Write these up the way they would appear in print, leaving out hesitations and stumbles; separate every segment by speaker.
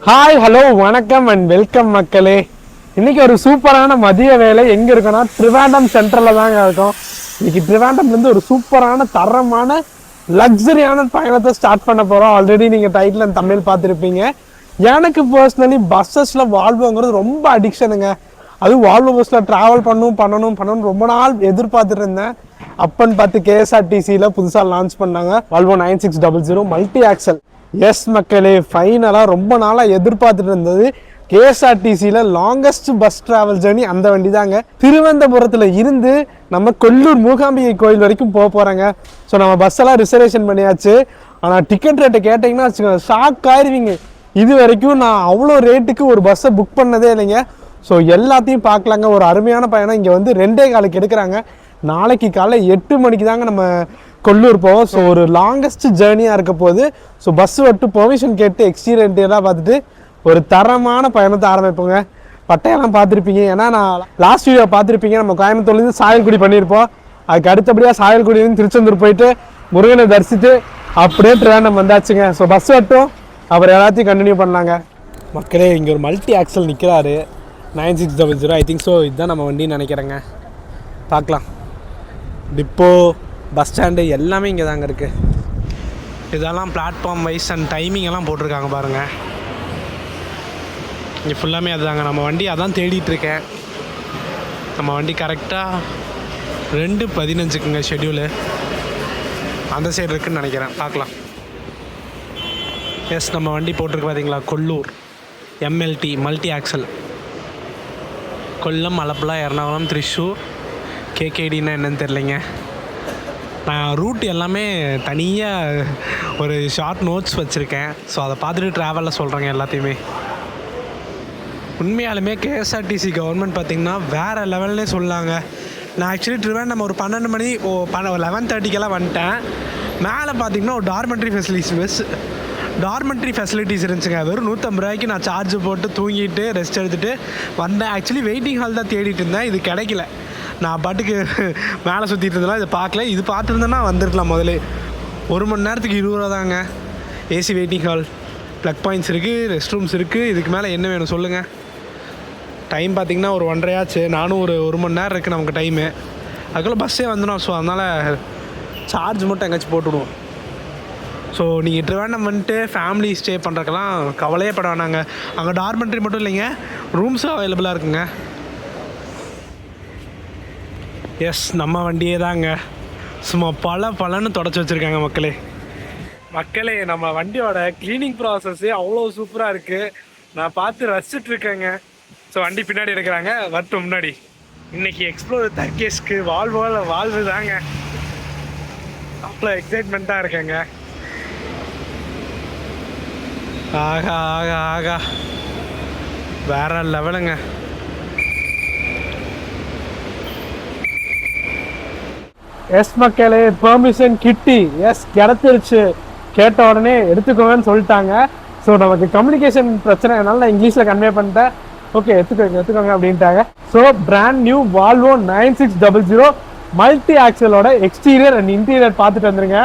Speaker 1: Hi hello வணக்கம் and welcome மக்களே. இன்னைக்கு ஒரு சூப்பரான மதிய வேலை எங்க இருக்குன்னா ட்ரிவாண்டம் சென்டர்ல தாங்க இருக்கும். இன்னைக்கு ட்ரிவாண்டம்லேருந்து ஒரு சூப்பரான தரமான லக்ஸரியான பயணத்தை ஸ்டார்ட் பண்ண போறோம். ஆல்ரெடி நீங்க டைட்டில் அண்ட் தமிழ் பார்த்துருப்பீங்க. எனக்கு பர்சனலி பஸ்ஸஸ்ல வால்வோங்கிறது ரொம்ப அடிக்ஷனுங்க. அதுவும் வால்வோ பஸ்ஸில் ட்ராவல் பண்ணணும் ரொம்ப நாள் எதிர்பார்த்துட்டு இருந்தேன். அப்பன்னு பார்த்து கேஎஸ்ஆர்டிசியில் புதுசாக லான்ச் பண்ணாங்க வால்வோ 9600 மல்டி ஆக்சல். எஸ் மக்களே, ஃபைனலாக ரொம்ப நாளாக எதிர்பார்த்துட்டு இருந்தது கேஎஸ்ஆர்டிசியில் லாங்கஸ்ட் பஸ் ட்ராவல் ஜேர்னி அந்த வண்டி தாங்க. திருவனந்தபுரத்தில் இருந்து நம்ம கொல்லூர் மூகாம்பிகை கோயில் வரைக்கும் போக போகிறாங்க. ஸோ நம்ம பஸ்ஸெல்லாம் ரிசர்வேஷன் பண்ணியாச்சு. ஆனால் டிக்கெட் ரேட்டை கேட்டிங்கன்னா வச்சுக்கோங்க, ஷாக் ஆயிருவீங்க. இது வரைக்கும் நான் அவ்வளோ ரேட்டுக்கு ஒரு பஸ்ஸை புக் பண்ணதே இல்லைங்க. ஸோ எல்லாத்தையும் பார்க்கலாங்க. ஒரு அருமையான பயணம். இங்கே வந்து 2:15 எடுக்கிறாங்க. நாளைக்கு காலை 8 மணிக்கு தாங்க நம்ம கொல்லூர் போவோம். ஸோ ஒரு லாங்கஸ்ட் ஜேர்னியாக இருக்க போது. ஸோ பஸ் விட்டு பெர்மிஷன் கேட்டு எக்ஸ்டீரியர்லாம் பார்த்துட்டு ஒரு தரமான பயணத்தை ஆரம்பிப்போங்க. பட்டையெல்லாம் பார்த்துருப்பீங்க, ஏன்னா நான் லாஸ்ட் வீடியோ பார்த்துருப்பீங்க. நம்ம கோயம்புத்தூர்லேருந்து சாயல்குடி பண்ணியிருப்போம். அதுக்கு அடுத்தபடியாக சாயல்குடியிலேருந்து திருச்செந்தூர் போயிட்டு முருகனை தரிசித்து அப்படியே ட்ரிவாண்டம் வந்தாச்சுங்க. ஸோ பஸ் விட்டும் அப்புறம் எல்லாத்தையும் கண்டினியூ பண்ணலாங்க. மக்களே, இங்கே ஒரு மல்டி ஆக்சல் நிற்கிறாரு 9600. ஐ திங்க் ஸோ இதுதான் நம்ம வண்டின்னு நினைக்கிறேங்க. பார்க்கலாம். டிப்போ, பஸ் ஸ்டாண்டு எல்லாமே இங்கே தாங்க இருக்குது. இதெல்லாம் பிளாட்ஃபார்ம் வைஸ் அண்ட் டைமிங் எல்லாம் போட்டிருக்காங்க பாருங்கள். இங்கே ஃபுல்லாமே அதுதாங்க. நம்ம வண்டி அதான் தேடிட்டுருக்கேன். நம்ம வண்டி கரெக்டாக 2:15க்குங்க ஷெட்யூலு. அந்த சைடு இருக்குதுன்னு நினைக்கிறேன். பார்க்கலாம். எஸ், நம்ம வண்டி போட்டிருக்கு பார்த்தீங்களா, கொல்லூர் எம்எல்டி மல்டி ஆக்சல். கொல்லம், மலப்புலா, எர்ணாகுளம், திரிசூர், கேகேடின்னா என்னன்னு தெரிலைங்க. நான் ரூட் எல்லாமே தனியாக ஒரு ஷார்ட் நோட்ஸ் வச்சுருக்கேன். ஸோ அதை பார்த்துட்டு ட்ராவலில் சொல்கிறேங்க எல்லாத்தையுமே. உண்மையாலுமே கேஎஸ்ஆர்டிசி கவர்மெண்ட் பார்த்திங்கன்னா வேறு லெவல்லே சொல்லாங்க. நான் ஆக்சுவலி ட்ரிவாண்டம் ஒரு 12 மணி 11:30க்கெல்லாம் வந்துட்டேன். மேலே பார்த்திங்கன்னா ஒரு டார்மெண்ட்ரி ஃபெசிலிட்டிஸ் இருந்துச்சுங்க. வெறும் 150 ரூபாய்க்கு நான் சார்ஜ் போட்டு தூங்கிட்டு ரெஸ்ட் எடுத்துகிட்டு வந்தேன். ஆக்சுவலி வெயிட்டிங் ஹால் தான் தேடிட்டு இருந்தேன். இது கிடைக்கல. நான் பாட்டுக்கு மேலே சுற்றிட்டு இருந்தேன், இதை பார்க்கல. இது பார்த்துருந்தேன்னா வந்துருக்கலாம் முதலே. 1 மணி நேரத்துக்கு 20 ரூபா தாங்க. AC waiting hall, plug points இருக்குது, ரெஸ்ட் ரூம்ஸ் இருக்குது. இதுக்கு மேலே என்ன வேணும் சொல்லுங்கள். டைம் பார்த்திங்கன்னா ஒரு 1:30 ஆச்சு. நானும் ஒரு மணி நேரம் இருக்குது நமக்கு டைமு. அதுக்குள்ளே பஸ்ஸே வந்துடும். ஸோ அதனால் சார்ஜ் மட்டும் எங்கேயாச்சும் போட்டுவிடுவோம். ஸோ நீங்கள் ட்ரிவாண்டம் வந்துட்டு ஃபேமிலி ஸ்டே பண்ணுறதுக்கெல்லாம் கவலையே பட வேணாங்க. அங்கே டார்மெண்ட்ரி மட்டும் இல்லைங்க, ரூம்ஸும் அவைலபிளாக இருக்குங்க. எஸ், நம்ம வண்டியே தாங்க. சும்மா பலன்னு தொடச்சி வச்சுருக்காங்க மக்களே. நம்ம வண்டியோட க்ளீனிங் ப்ராசஸ்ஸே அவ்வளோ சூப்பராக இருக்குது. நான் பார்த்து ரசிச்சுட்ருக்கேங்க. ஸோ வண்டி பின்னாடி இருக்கிறாங்க, வரட்டும் முன்னாடி. இன்றைக்கி எக்ஸ்ப்ளோர் தர்கேஸ்க்கு வாழ்வு தாங்க. அவ்வளோ எக்ஸைட்மெண்ட்டாக இருக்கேங்க. ஆகா வேற லெவலுங்க. எஸ் மக்களே, பெர்மிஷன் கிட்டி கிடைச்சிருச்சு. கேட்ட உடனே எடுத்துக்கோங்கன்னு சொல்லிட்டாங்க. ஸோ நமக்கு கம்யூனிகேஷன் பிரச்சனை, அதனால நான் இங்கிலீஷில் கன்வே பண்ணிட்டேன். ஓகே, எடுத்துக்கோங்க அப்படின்ட்டாங்க. So brand new Volvo 9600 multi ஆக்சலோட எக்ஸ்டீரியர் அண்ட் இன்டீரியர் பார்த்துட்டு வந்துருங்க.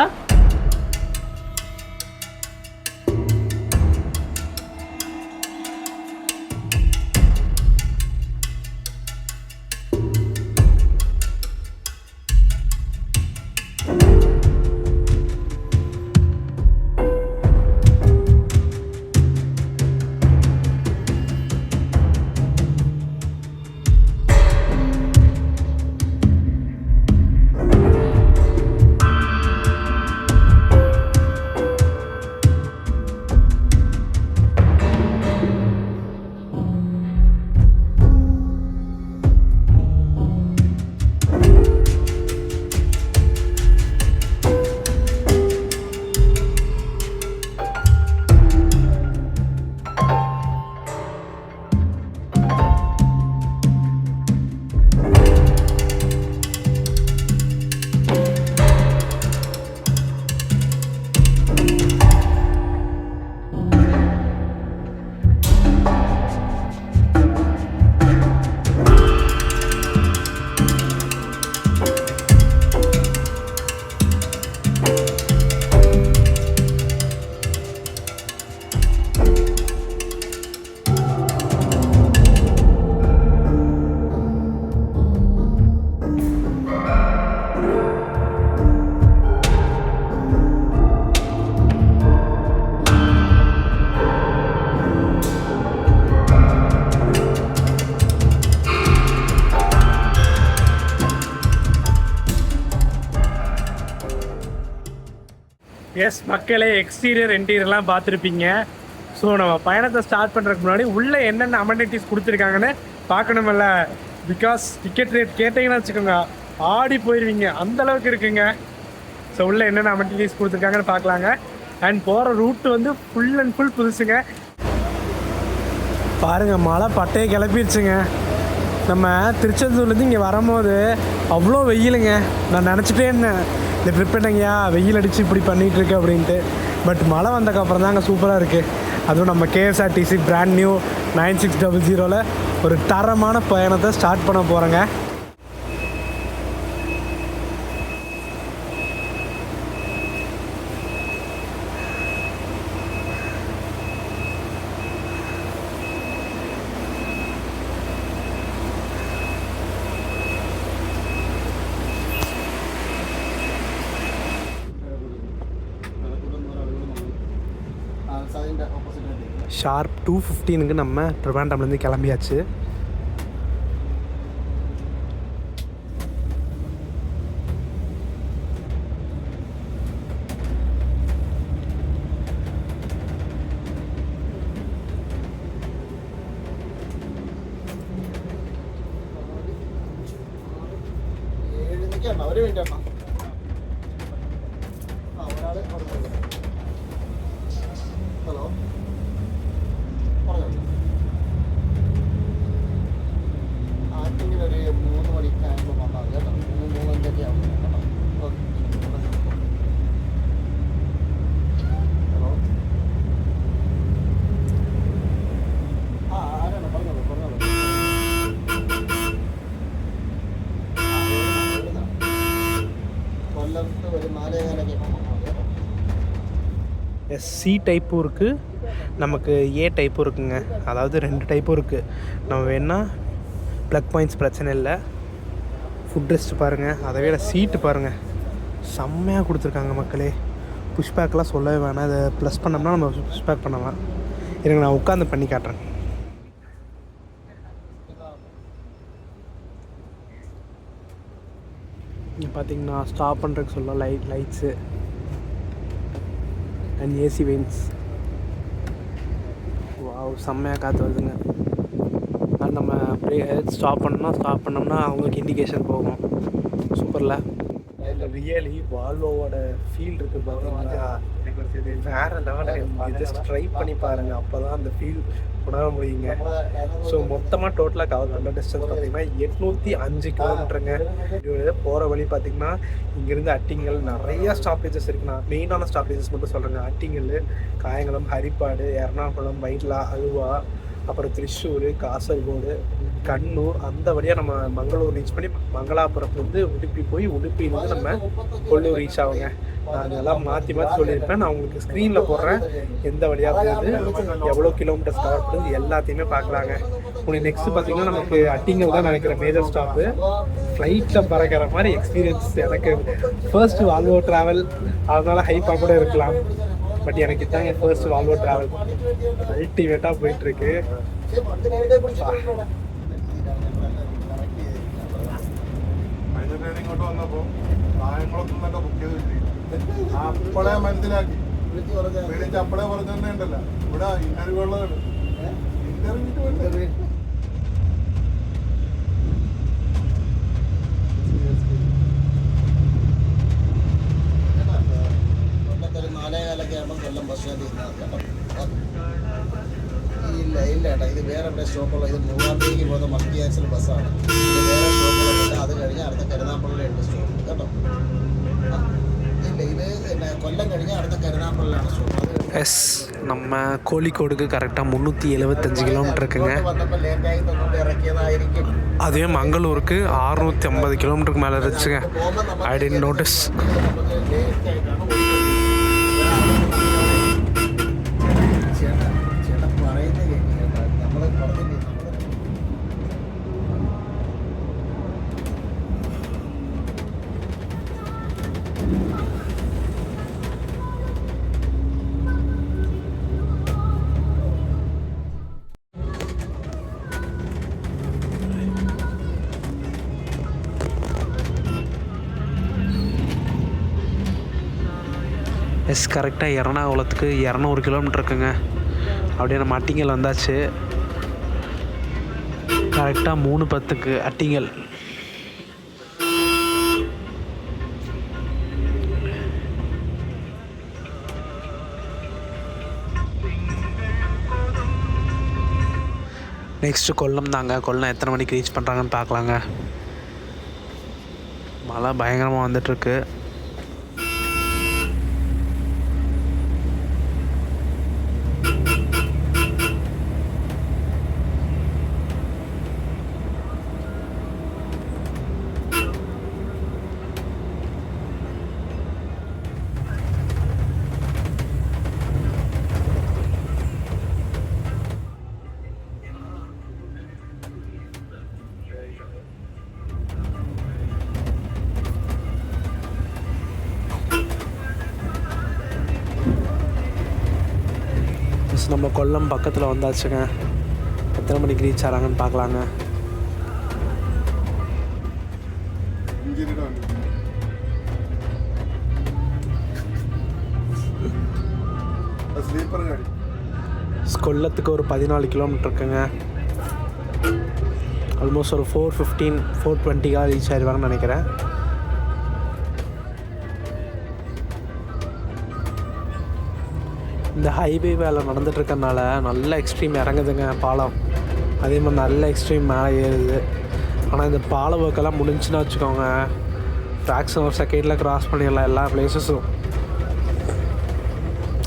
Speaker 1: எஸ் மக்களே, எக்ஸ்டீரியர் இன்டீரியர்லாம் பார்த்துருப்பீங்க. ஸோ நம்ம பயணத்தை ஸ்டார்ட் பண்ணுறதுக்கு முன்னாடி உள்ளே என்னென்ன அமெனிட்டிஸ் கொடுத்துருக்காங்கன்னு பார்க்கணுமில்ல. பிகாஸ் டிக்கெட் ரேட் கேட்டிங்கன்னா வச்சுக்கோங்க, ஆடி போயிடுவீங்க, அந்தளவுக்கு இருக்குங்க. ஸோ உள்ளே என்னென்ன அமெனிட்டிஸ் கொடுத்துருக்காங்கன்னு பார்க்கலாங்க. அண்ட் போகிற ரூட்டு வந்து ஃபுல் அண்ட் ஃபுல் புதுசுங்க. பாருங்கள், மழை பட்டையை கிளப்பிடுச்சுங்க. நம்ம திருச்செந்தூர்லேருந்து இங்கே வரும்போது அவ்வளோ வெயிலுங்க. நான் நினச்சிட்டே இருந்தேன், இந்த ட்ரிப் என்னங்கய்யா வெயில் அடித்து இப்படி பண்ணிகிட்ருக்கு அப்படின்ட்டு. பட் மழை வந்ததுக்கப்புறம் தாங்க சூப்பராக இருக்குது. அதுவும் நம்ம கேஎஸ்ஆர்டிசி பிராண்ட் நியூ 9600 ஒரு தரமான பயணத்தை ஸ்டார்ட் பண்ண போகிறேங்க. ஷார்ப் 2:15 நம்ம ட்ரிவாண்ட்ரம்லேருந்து கிளம்பியாச்சு. சி டைப்பும் இருக்குது, நமக்கு ஏ டைப்பும் இருக்குங்க. அதாவது 2 டைப்பும் இருக்குது. நம்ம வேணால் ப்ளக் பாயிண்ட்ஸ் பிரச்சனை இல்லை. ஃபுட் ரெஸ்ட் பாருங்கள், அதை விட சீட்டு பாருங்கள், செம்மையாக கொடுத்துருக்காங்க மக்களே. புஷ்பேக்கெலாம் சொல்லவே வேணாம். இதை ப்ளஸ் பண்ணோம்னா நம்ம புஷ்பேக் பண்ணலாம். எனக்கு நான் உட்காந்து பண்ணி காட்டுறேன். இங்கே பார்த்தீங்கன்னா ஸ்டாப் பண்ணுறதுக்கு சொல்ல lights and AC veins. Wow, செம்மையாக காற்று வருதுங்க. அது நம்ம ஸ்டாப் பண்ணோம்னா அவங்களுக்கு இண்டிகேஷன் போகும். சூப்பரில் ரியலி வால்வோட ஃபீல் இருக்குது பார்த்தீங்களா, வேறு லெவலில். ஜஸ்ட் ட்ரை பண்ணி பாருங்கள், அப்போ தான் அந்த ஃபீல் உணர முடியுங்க. ஸோ மொத்தமாக டோட்டலாக கவர் பண்ணுற டிஸ்டன்ஸ் பார்த்தீங்கன்னா 805 கிலோமீட்டருங்க. போகிற வழி பார்த்திங்கன்னா இங்கேருந்து அட்டிங்கல் நிறையா ஸ்டாப்பேஜஸ் இருக்குண்ணா. மெயினான ஸ்டாப்பேஜஸ் மட்டும் சொல்கிறேங்க. அட்டிங்கல், காயங்குளம், ஹரிப்பாடு, எர்ணாகுளம், வைட்லா, அல்வா, அப்புறம் திருச்சூர், காசர்கோடு, கண்ணூர், அந்த வழியாக நம்ம மங்களூர் ரீச் பண்ணி மங்களாபுரத்துலேருந்து உடுப்பி போய் உடுப்பிலேருந்து நம்ம கொல்லூர் ரீச் ஆகுங்க. நான் அதெல்லாம் மாற்றி சொல்லியிருப்பேன். நான் உங்களுக்கு ஸ்க்ரீனில் போடுறேன் எந்த வழியாக போகுது, எவ்வளோ கிலோமீட்டர்ஸ் கவர் பண்ணுது எல்லாத்தையுமே பார்க்கலாங்க. உங்களுக்கு நெக்ஸ்ட்டு பார்த்திங்கன்னா நமக்கு அட்டிங்கல் தான் நினைக்கிற மேஜர் ஸ்டாப்பு. ஃப்ளைட்டில் பறக்கிற மாதிரி எக்ஸ்பீரியன்ஸ் எனக்கு ஃபர்ஸ்ட் வால்வோ ட்ராவல், அதனால ஹைப்பாக கூட இருக்கலாம். பட் எனக்கு இதாங்க என் ஃபர்ஸ்ட் வால்வோ ட்ராவல். அல்டிமேட்டாக போயிட்டுருக்கு.
Speaker 2: അപ്പളെ മനസ്സിലാക്കി വിളിച്ച് അപ്പളെ പറഞ്ഞുണ്ടല്ലോ ഇവിടെ ഇന്റർവ്യൂ ഉള്ളതാണ്. ഇന്റർവ്യൂ കൊല്ലത്തൊരു 4:15 ആകുമ്പോൾ കൊല്ലം ബസ് സ്റ്റാൻഡിൽ ഇല്ല ഏട്ടാ, ഇത് വേറെ എവിടെ സ്റ്റോപ്പുള്ള, ഇത് മൂവാറിലേക്ക് പോകുന്ന മൾട്ടി ആക്സൽ ബസ്സാണ്. ഇത് വേറെ സ്റ്റോപ്പുള്ള, അത് കഴിഞ്ഞ് അടുത്ത കരുനാപ്പള്ളിയുണ്ട് സ്റ്റോപ്പ് കേട്ടോ. கொல்லம் കഴിഞ്ഞ് അടുത്ത കരുനാപ്പള്ളിയാണ് സ്റ്റോപ്പ്.
Speaker 1: எஸ், நம்ம கோழிக்கோடுக்கு கரெக்டாக 375 கிலோமீட்டர் இருக்குங்க. அதுவே மங்களூருக்கு 650 கிலோமீட்டருக்கு மேலே இருந்துச்சுங்க. I didn't notice. எஸ் கரெக்டாக எர்ணாகுளத்துக்கு 200 கிலோமீட்டர் இருக்குங்க. அப்படியே நம்ம அட்டிங்கல் வந்தாச்சு. கரெக்டாக 3:10க்கு அட்டிங்கல். நெக்ஸ்ட்டு கொல்லம் தாங்க. கொல்லம் எத்தனை மணிக்கு ரீச் பண்ணுறாங்கன்னு பார்க்கலாங்க. மழை பயங்கரமாக வந்துட்டுருக்கு. நம்ம கொல்லம் பக்கத்தில் வந்தாச்சுங்க. எத்தனை மணிக்கு ரீச் ஆகிறாங்கன்னு பார்க்கலாங்க. கொல்லத்துக்கு ஒரு 14 கிலோமீட்டர் இருக்குங்க. ஆல்மோஸ்ட் ஒரு 4:15 4:20 ரீச் ஆயிடுவாங்கன்னு நினைக்கிறேன். இந்த ஹைவே வேலை நடந்துகிட்ருக்கறனால நல்ல எக்ஸ்ட்ரீம் இறங்குதுங்க பாலம். அதே மாதிரி நல்ல எக்ஸ்ட்ரீம் மேலே ஏறுது. ஆனால் இந்த பால ஒர்க்கெல்லாம் முடிஞ்சுன்னா வச்சுக்கோங்க, ஃப்ராக்ஷன் ஆஃப் செகண்டில் க்ராஸ் பண்ணிடலாம் எல்லா பிளேஸஸும்.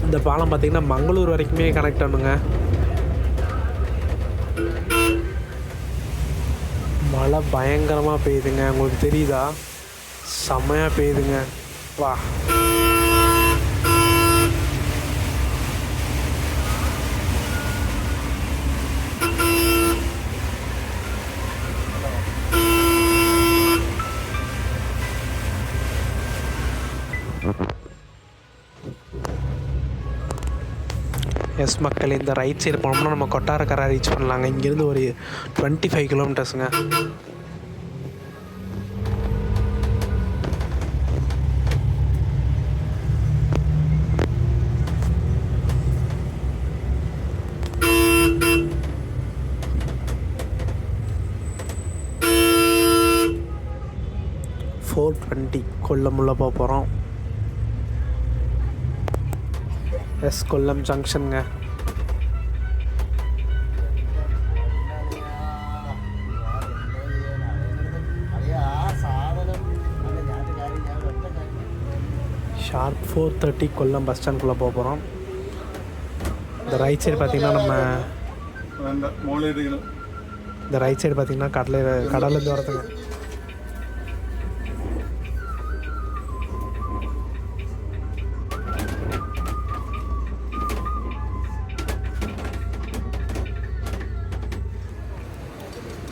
Speaker 1: இந்த பாலம் பார்த்திங்கன்னா மங்களூர் வரைக்குமே கனெக்ட் பண்ணுங்க. மழை பயங்கரமாக பெய்யுதுங்க. உங்களுக்கு தெரியுதா? செம்மையாக பெய்யுதுங்க. வா எஸ் மக்கள், இந்த ரைட் சைடு போனோம்னா நம்ம கொட்டாரக்கரை ரீச் பண்ணலாங்க. இங்கேருந்து ஒரு 25 கிலோமீட்டர்ஸுங்க. கொல்லம் உள்ள போக போகிறோம். எஸ் கொல்லம் ஜங்ஷனுங்க. ஷார்ப் 4:30 கொல்லம் பஸ் ஸ்டாண்ட்குள்ளே போக போகிறோம். இந்த ரைட் சைடு பார்த்திங்கன்னா இந்த ரைட் சைடு பார்த்திங்கன்னா கடலேருந்து வரதுங்க.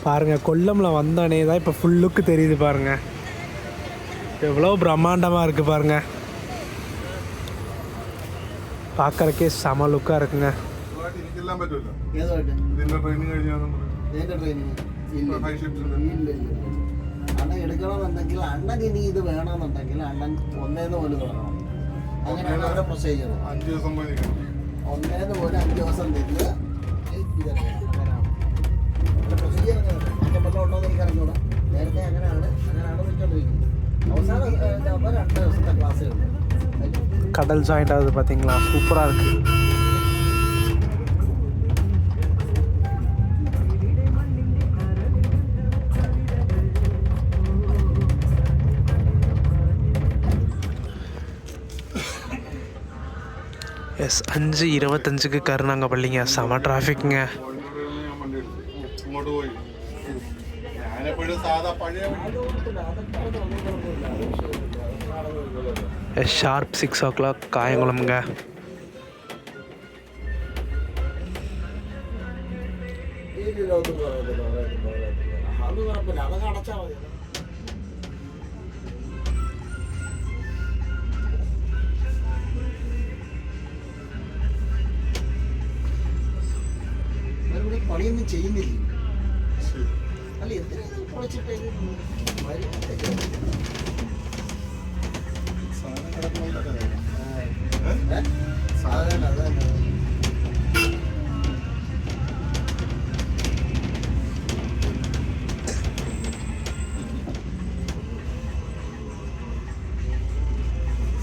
Speaker 1: பாருங்கள், கொல்லமில் வந்தானே தான் இப்போ ஃபுல் லுக்கு தெரியுது பாருங்கள். எவ்வளோ பிரம்மாண்டமாக இருக்குது பாருங்கள். பார்க்குறக்கே செம லுக்காக இருக்குங்க.
Speaker 2: അണ്ണൻ എടുക്കണമെന്നുണ്ടെങ്കിൽ അണ്ണൻ ഇനി ഇത് വേണമെന്നുണ്ടെങ്കിൽ അണ്ണൻ ഒന്നേന്ന് പോലും തുടങ്ങണം. അങ്ങനെയാണ് അവരുടെ പ്രൊസീജിയർ. 5 ദിവസം ഒന്നേന്ന് പോലും 5 ദിവസം നിന്ന് പ്രൊസീജിയർ ഉണ്ടോന്ന് എനിക്ക് അറിഞ്ഞൂടാ. നേരത്തെ അങ്ങനെയാണ് വെച്ചോണ്ടിരിക്കുന്നത്. അവസാനം 2 ദിവസത്തെ ക്ലാസ്സുകൾ.
Speaker 1: கடல் ஜாயிண்ட் ஆகுது பார்த்தீங்களா, சூப்பராக இருக்குது. எஸ் 5:25க்கு கருணாங்கப்பள்ளிங்க. செம டிராஃபிக்குங்க. Sharp 6 o'clock காயங்குளம்ங்க.
Speaker 2: പണിയൊന്നും ചെയ്യുന്നില്ല. അല്ല എന്തിനാ പൊളിച്ചിട്ട് സാധനം കിടക്കുന്നുണ്ടോ? അതാണ് അതാണ്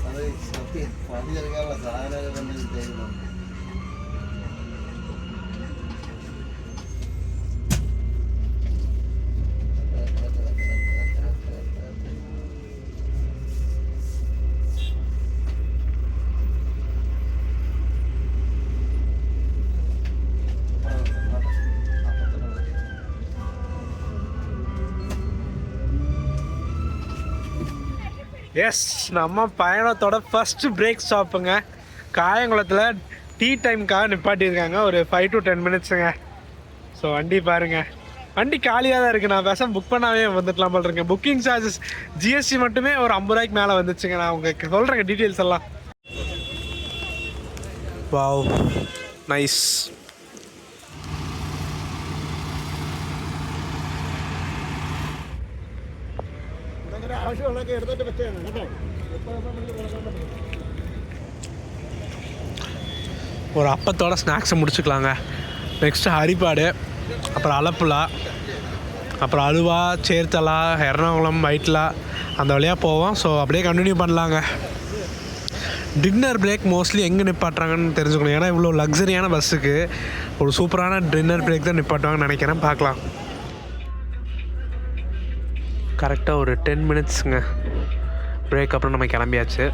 Speaker 2: അത് സത്യം പണി ചെറുക്കാനുള്ള സാധനങ്ങൾ തന്നെ ചെയ്യുന്നുണ്ട്.
Speaker 1: எஸ், நம்ம பயணத்தோட ஃபர்ஸ்ட் பிரேக் ஸ்டாப்புங்க. காயங்குளத்தில் டீ டைமுக்காக நிப்பாட்டியிருக்காங்க. ஒரு 5 to 10 minutesங்க. ஸோ வண்டி பாருங்கள், வண்டி காலியாக தான் இருக்குது. நான் பேசாமல் புக் பண்ணாவே வந்துடலாம் போல் இருக்கேன். புக்கிங் சார்ஜஸ் ஜிஎஸ்டி மட்டுமே ஒரு 50 ரூபாய்க்கு மேலே வந்துச்சுங்க. நான் உங்களுக்கு சொல்கிறேங்க டீட்டெயில்ஸ் எல்லாம். Wow, nice.
Speaker 2: ആവശ്യമുള്ളതൊക്കെ എടുത്തിട്ട് പറ്റുകയാണ് കേട്ടോ.
Speaker 1: ஒரு அப்பத்தோட ஸ்நாக்ஸை முடிச்சுக்கலாங்க. நெக்ஸ்ட்டு ஹரிப்பாடு, அப்புறம் அலப்புலா, அப்புறம் அலுவா, சேர்த்தலா, எர்ணாகுளம், வைட்லா அந்த வழியாக போவோம். ஸோ அப்படியே கண்டினியூ பண்ணலாங்க. டின்னர் பிரேக் மோஸ்ட்லி எங்கே நிப்பாட்டுறாங்கன்னு தெரிஞ்சுக்கணும். ஏன்னா இவ்வளோ லக்ஸரியான பஸ்ஸுக்கு ஒரு சூப்பரான டின்னர் பிரேக் தான் நிப்பாட்டுவாங்கன்னு நினைக்கிறேன். பார்க்கலாம். கரெக்டாக ஒரு 10 minutesங்க பிரேக், அப்புறம் நம்ம கிளம்பியாச்சு.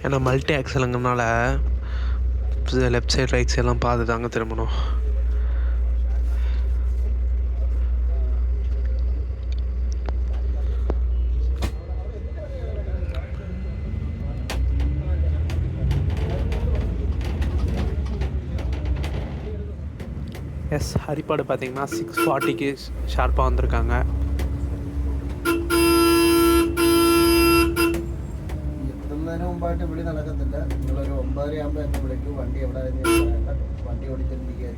Speaker 1: ஏன்னா மல்டி ஆக்சலுங்கிறனால லெஃப்ட் சைட் ரைட் சைடெலாம் பார்த்து தாங்க திரும்பணும். எஸ், ஹரிப்பாடு பார்த்தீங்கன்னா 6:40க்கு ஷார்ப்பாக வந்திருக்காங்க.
Speaker 2: മുമ്പായിട്ട് വിളി നടക്കത്തില്ല. നിങ്ങളൊരു 9:30 ആകുമ്പോൾ എന്നെ വിളിക്കും. വണ്ടി എവിടെ വണ്ടി ഓടിച്ചിരിക്കാൻ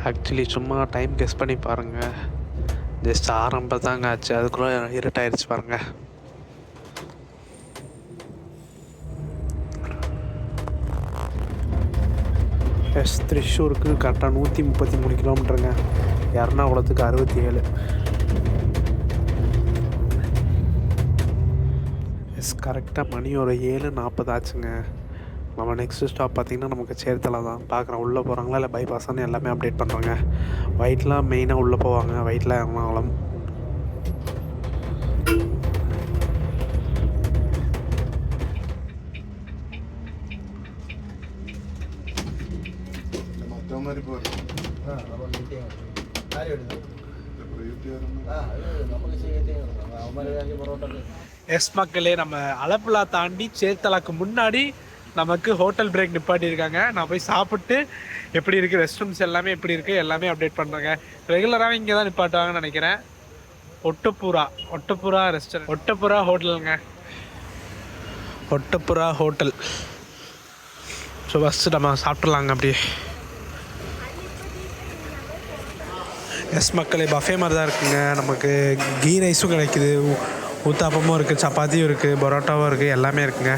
Speaker 1: ஆக்சுவலி சும்மா டைம் கெஸ் பண்ணி பாருங்கள். ஜஸ்ட் ஆரம்பம் தாங்க ஆச்சு, அதுக்குள்ளே இருட்டாயிருச்சு பாருங்கள். எஸ், திருச்சூருக்கு கரெக்டாக 133 கிலோமீட்டருங்க. எர்ணாகுளத்துக்கு 67. எஸ், கரெக்டாக மணி ஒரு 7:40 ஆச்சுங்க. நம்ம நெக்ஸ்ட்டு ஸ்டாப் பார்த்திங்கன்னா நமக்கு சேர்த்தலை தான். பார்க்குறோம் உள்ளே போகிறாங்களா இல்லை பைபாஸான்னு எல்லாமே அப்டேட் பண்ணுறாங்க. வைட்லாம் மெயினாக உள்ளே போவாங்க. வைட்டில் எர்ணாகுளம். எஸ் மக்களே, நம்ம அலப்புலா தாண்டி சேர்த்தலாக்கு முன்னாடி நமக்கு ஹோட்டல் பிரேக் நிப்பாட்டியிருக்காங்க. நான் போய் சாப்பிட்டு எப்படி இருக்குது, ரெஸ்ட் ரூம்ஸ் எல்லாமே எப்படி இருக்குது எல்லாமே அப்டேட் பண்ணுறேங்க. ரெகுலராகவே இங்கே தான் நிப்பாட்டுவாங்கன்னு நினைக்கிறேன். ஒட்டப்புரா ரெஸ்டாரண்ட், ஒட்டப்புரா ஹோட்டலுங்க. ஒட்டப்புரா ஹோட்டல். ஸோ ஃபஸ்ட்டு நம்ம சாப்பிட்றலாங்க அப்படியே. எஸ் மக்களே, பஃபே மாதிரி தான் இருக்குங்க. நமக்கு கீ ரைஸும் கிடைக்குது, ஊத்தாப்பமும் இருக்குது, சப்பாத்தியும் இருக்குது, பரோட்டாவும் இருக்குது, எல்லாமே இருக்குங்க.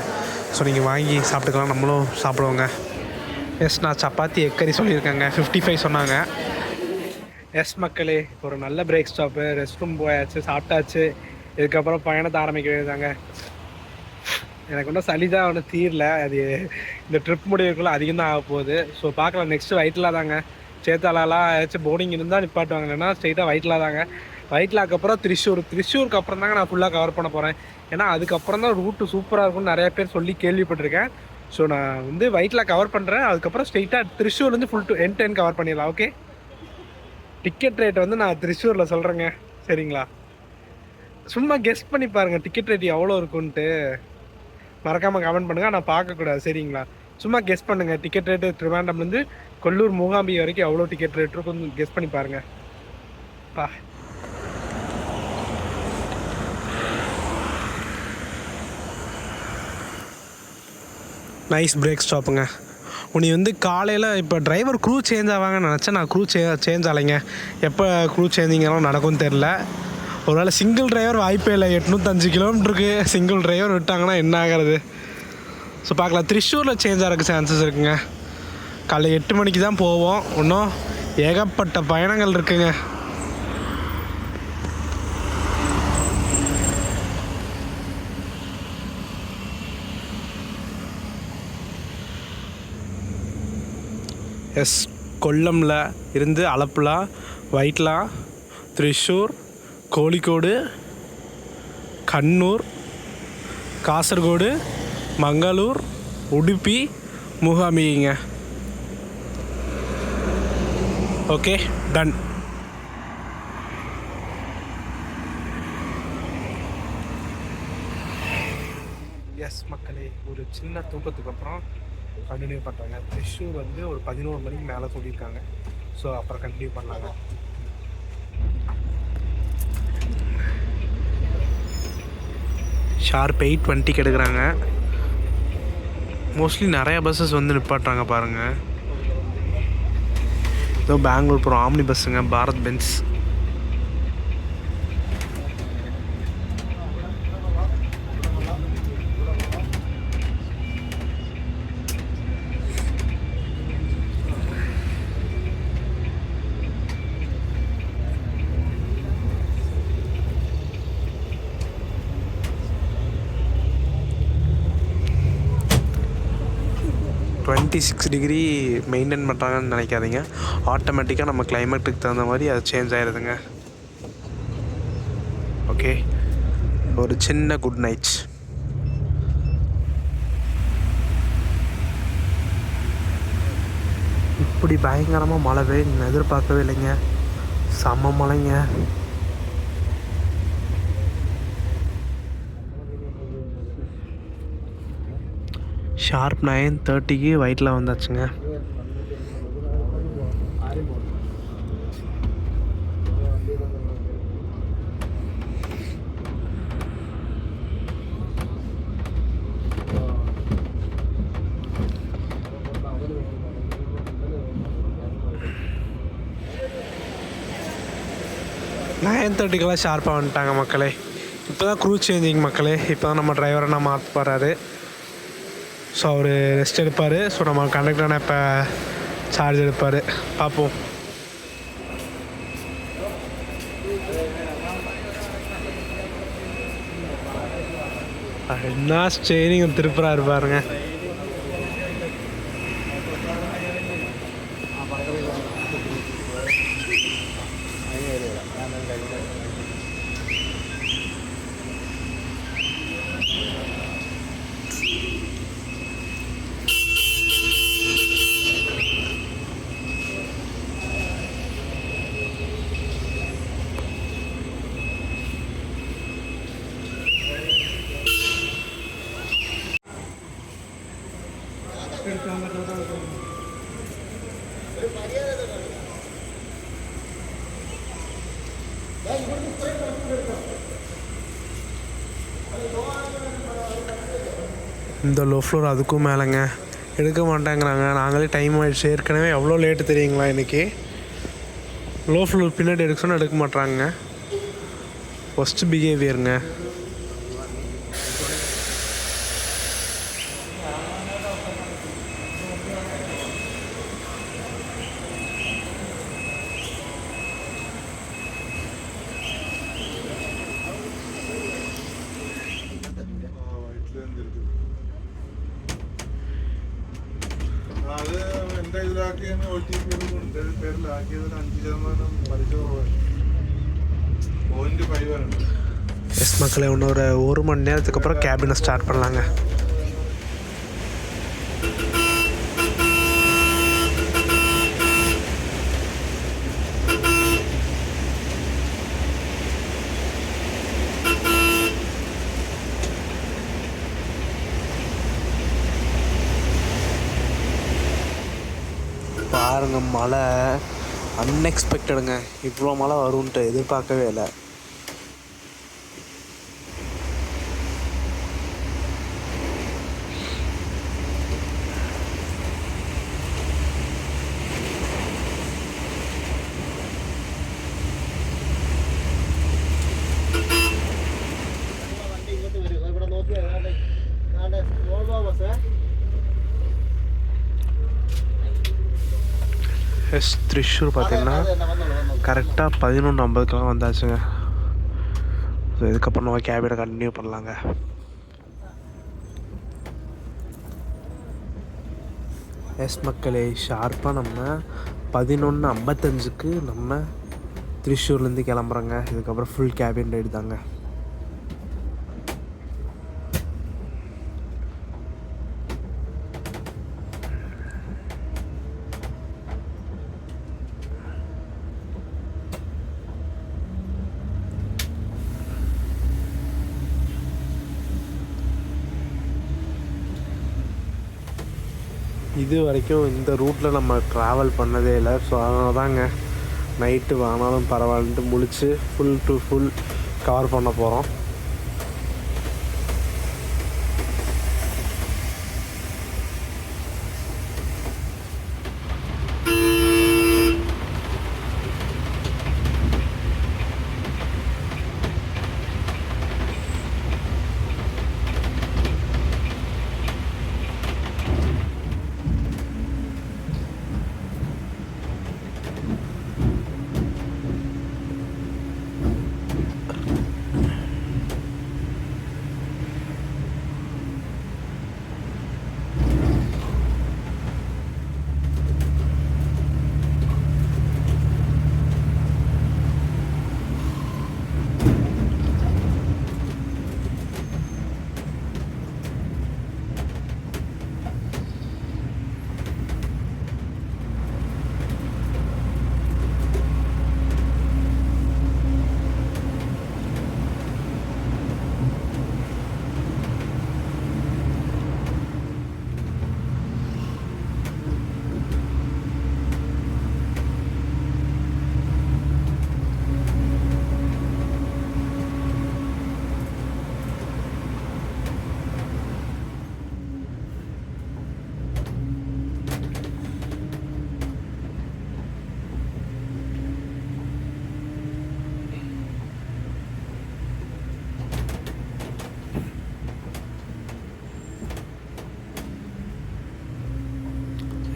Speaker 1: ஸோ நீங்கள் வாங்கி சாப்பிட்டுக்கலாம், நம்மளும் சாப்பிடுவோங்க. எஸ், நான் சப்பாத்தி எக் கறி சொல்லியிருக்கேங்க. 55 சொன்னாங்க. எஸ் மக்களே, ஒரு நல்ல பிரேக் ஸ்டாப்பு. ரெஸ்ட் ரூம் போயாச்சு, சாப்பிட்டாச்சு. இதுக்கப்புறம் பயணத்தை ஆரம்பிக்க வேண்டியதாங்க. எனக்கு ஒன்றும் சளி தான் ஒன்றும் தீரல. அது இந்த ட்ரிப் முடிவுக்குள்ளே அதிகம் தான் ஆக போகுது. ஸோ பார்க்கலாம். நெக்ஸ்ட்டு வயிற்றில் தாங்க. சேத்தாலாம் ஏதாச்சும் போர்டிங் இருந்தால் நிப்பாட்டுவாங்க, இல்லைன்னா ஸ்ட்ரெயிட்டாக வயிற்றில் தாங்க. வைட்லாக்கு அப்புறம் திருச்சூருக்கு அப்புறம் தாங்க நான் ஃபுல்லாக கவர் பண்ண போகிறேன். ஏன்னா அதுக்கப்புறம் தான் ரூட்டு சூப்பராக இருக்கும்னு நிறைய பேர் சொல்லி கேள்விப்பட்டிருக்கேன். ஸோ நான் வந்து வைட்லா கவர் பண்ணுறேன். அதுக்கப்புறம் ஸ்ட்ரெயிட்டாக திருச்சூர்லேருந்து ஃபுல் டு என் கவர் பண்ணிடலாம். ஓகே, டிக்கெட் ரேட் வந்து நான் திருச்சூரில் சொல்கிறேங்க, சரிங்களா? சும்மா கெஸ் பண்ணி பாருங்கள் டிக்கெட் ரேட் எவ்வளோ இருக்குன்ட்டு. மறக்காமல் கமெண்ட் பண்ணுங்கள், நான் பார்க்கக்கூடாது, சரிங்களா? சும்மா கெஸ் பண்ணுங்கள் டிக்கெட் ரேட்டு திருவனந்தபுரம்லேருந்து கொல்லூர் மூகாம்பி வரைக்கும் எவ்வளோ டிக்கெட் ரேட் இருக்கும் கெஸ் பண்ணி பாருங்கள். பா நைஸ் பிரேக் ஸ்டாப்புங்க. உனி வந்து காலையில் இப்போ டிரைவர் க்ரூ சேஞ்ச் ஆவாங்கன்னு நினச்சேன். நான் க்ரூ சேஞ்ச் ஆலைங்க. எப்போ க்ரூ சேஞ்சிங்கெல்லாம் நடக்கும்னு தெரில. ஒருவேளை சிங்கிள் டிரைவர் வாய்ப்பே இல்லை. 805 கிலோமீட்டருக்கு சிங்கிள் டிரைவர் விட்டாங்கன்னா என்ன ஆகிறது? ஸோ பார்க்கலாம். திருச்சூரில் சேஞ்ச் ஆகிறதுக்கு சான்சஸ் இருக்குங்க. காலைல 8 மணிக்கு தான் போவோம். இன்னும் ஏகப்பட்ட பயணங்கள் இருக்குங்க. எஸ், கொல்லமில் இருந்து அலப்புழா, வைட்லா, திருச்சூர், கோழிக்கோடு, கண்ணூர், காசர்கோடு, மங்களூர், உடுப்பி, மூகாம்பிங்க. Okay, done. எஸ் மக்களே, ஒரு சின்ன தூக்கத்துக்கு அப்புறம் கண்டினியூ பண்ணுறாங்க. திருச்சூர் வந்து ஒரு 11 மணிக்கு மேலே சொல்லியிருக்காங்க. ஸோ அப்புறம் கண்டினியூ பண்ணாங்க. ஷார்ப் 8:20 எடுக்கிறாங்க. மோஸ்ட்லி நிறையா பஸ்ஸஸ் வந்து நிப்பாட்டுறாங்க பாருங்கள். இதோ பெங்களூர் போகிறோம் ஆம்னி பஸ்ஸுங்க, பாரத் பென்ஸ். $26 டிகிரி மெயின்டைன் பண்ணுறாங்கன்னு நினைக்காதீங்க. ஆட்டோமேட்டிக்காக நம்ம கிளைமேட்டுக்கு தகுந்த மாதிரி அது சேஞ்ச் ஆகிடுதுங்க. ஓகே, ஒரு சின்ன குட் நைட். இப்படி பயங்கரமாக மழை பெய்யும் எதிர்பார்க்கவே இல்லைங்க. செம்ம மழைங்க. ஷார்ப் 9:30க்கு வைட்டில் வந்தாச்சுங்க. நைன் 9:30க்கெல்லாம் ஷார்ப்பாக வந்துட்டாங்க மக்களே. இப்போ தான் க்ரூ சேஞ்சிங் மக்களே. இப்போ தான் நம்ம டிரைவரை நான் மாற்ற போகிறாரு. ஸோ அவர் ரெஸ்ட் எடுப்பார். ஸோ நம்ம கண்டக்டரான இப்போ சார்ஜ் எடுப்பார். பார்ப்போம். என்ன ஸ்டேரிங் திருப்புறாரு பாருங்க. இந்த லோ ஃப்ளோர் அதுக்கும் மேலேங்க எடுக்க மாட்டேங்கிறாங்க. நாங்களே டைம் ஆகிடுச்சு. ஏற்கனவே எவ்வளோ லேட்டு தெரியுங்களா இன்றைக்கி. லோ ஃப்ளோர் பின்னாடி எடுக்க சொன்னால் எடுக்க மாட்றாங்க. ஃபஸ்ட்டு பிஹேவியருங்க.
Speaker 3: അത് എൻ്റെ ഇതിലാക്കിയാണ് OTP പേരിലാക്കിയതിന് 5% പലിശ കുറവാണ്. 0.5 வரும்.
Speaker 1: எஸ் மக்களே, இன்னொரு 1 மணி நேரத்துக்கு அப்புறம் கேபினை ஸ்டார்ட் பண்ணலாங்க. பாருங்க, மழை அன்எக்ஸ்பெக்டடுங்க. இவ்வளோ மழை வரும்ன்ட்டு எதிர்பார்க்கவே இல்லை.
Speaker 2: വണ്ടി ഇങ്ങോട്ട് വരും. ഇവിടെ നോക്കിയാൽ വോൾവോ ബസ്.
Speaker 1: எஸ் திருச்சூர் பார்த்தீங்கன்னா கரெக்டாக 11:50க்கெலாம் வந்தாச்சுங்க. ஸோ இதுக்கப்புறம் நம்ம கேபினை கண்டினியூ பண்ணலாங்க. எஸ் மக்களே, ஷார்ப்பாக நம்ம 11:55க்கு நம்ம திருச்சூர்லேருந்து கிளம்புறோங்க. இதுக்கப்புறம் ஃபுல் கேபின் ரைடு தாங்க. இது வரைக்கும் இந்த ரூட்டில் நம்ம ட்ராவல் பண்ணதே இல்லை. ஸோ அதனால தாங்க நைட்டு ஆனாலும் பரவாயில்லன்ட்டு முழிச்சு ஃபுல் டு ஃபுல் கவர் பண்ண போகிறோம்.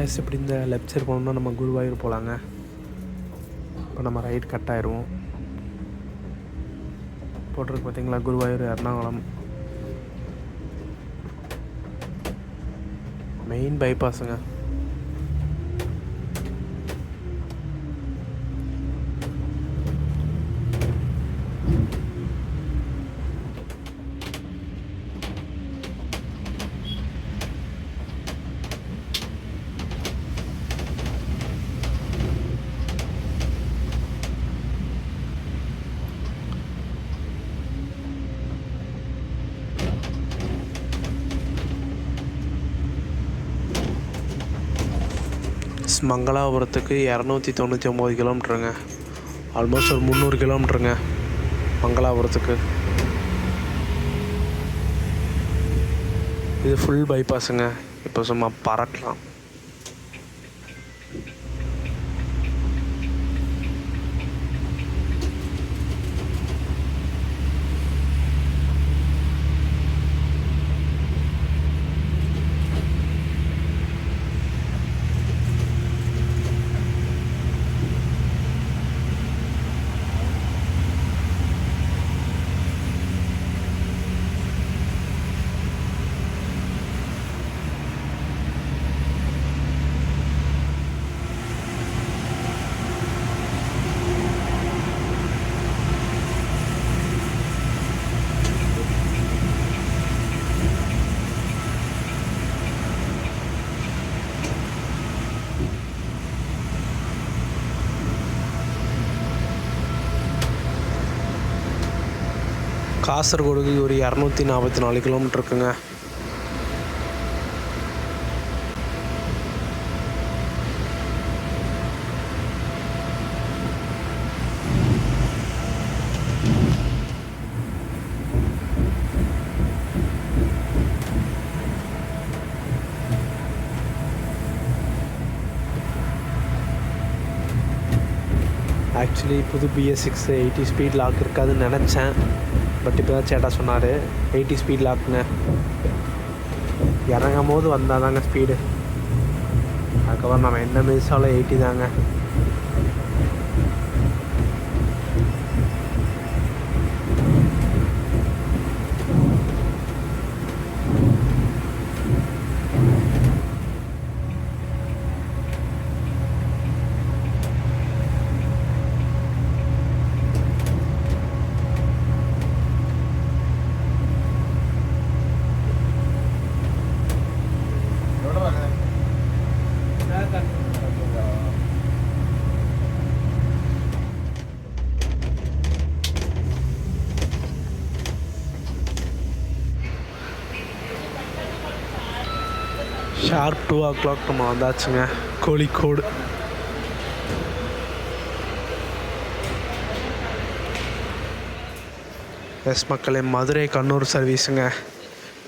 Speaker 1: எஸ் இப்படி இந்த லெஃப்ட் சைடு போனோம்னா நம்ம குருவாயூர் போகலாங்க. இப்போ நம்ம ரைட் கட் ஆயிடுவோம். போட்டிருக்கு பார்த்தீங்களா, குருவாயூர் எர்ணாகுளம் மெயின் பைபாஸுங்க. மங்களாபுரத்துக்கு 299 கிலோமீட்டருங்க. ஆல்மோஸ்ட் ஒரு 300 கிலோமீட்டருங்க மங்களாபுரத்துக்கு. இது ஃபுல் பைபாஸுங்க. இப்போ சும்மா பறக்கலாம். காசர்கோடுக்கு ஒரு 244 கிலோமீட்டர் இருக்குங்க. ஆக்சுவலி புது BS6 80 ஸ்பீட் லாக் இருக்காதுன்னு நினச்சேன். பட் இப்போ தான் சேட்டா சொன்னார் 80 ஸ்பீட் லாக்குங்க. இறங்கும் போது வந்தால் தாங்க ஸ்பீடு. அதுக்கப்புறம் நம்ம என்ன மிஸ்ஸாலும் 80 தாங்க. ஷார்ப் 2 o'clock நம்ம வந்தாச்சுங்க கோழிக்கோடு. எஸ் மக்களே, மதுரை கண்ணூர் சர்வீஸுங்க.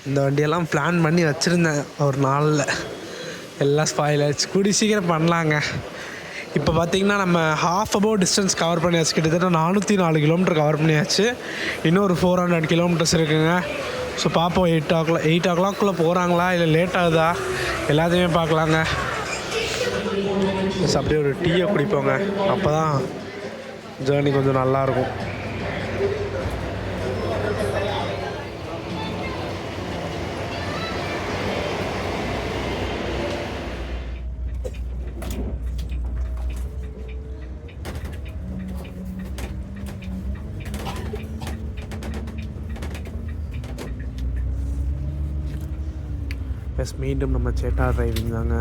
Speaker 1: இந்த வண்டியெல்லாம் பிளான் பண்ணி வச்சுருந்தேன் ஒரு நாளில், எல்லாம் ஸ்பாயில் ஆகிடுச்சு. கூடி சீக்கிரம் பண்ணலாங்க. இப்போ பார்த்திங்கன்னா நம்ம ஹாஃப் அபோவ் டிஸ்டன்ஸ் கவர் பண்ணியாச்சு. கிட்டத்தட்ட 404 கிலோமீட்டர் கவர் பண்ணியாச்சு. இன்னும் ஒரு 400 கிலோமீட்டர்ஸ் இருக்குங்க. ஸோ பார்ப்போம் 8 o'clock போகிறாங்களா இல்லை லேட் ஆகுதா எல்லாத்தையுமே பார்க்கலாங்க. அப்படியே ஒரு டீயை குடிப்போங்க, அப்போ தான் ஜேர்னி கொஞ்சம் நல்லாயிருக்கும். எஸ், மீண்டும் நம்ம சேட்டா டிரைவிங் தாங்க.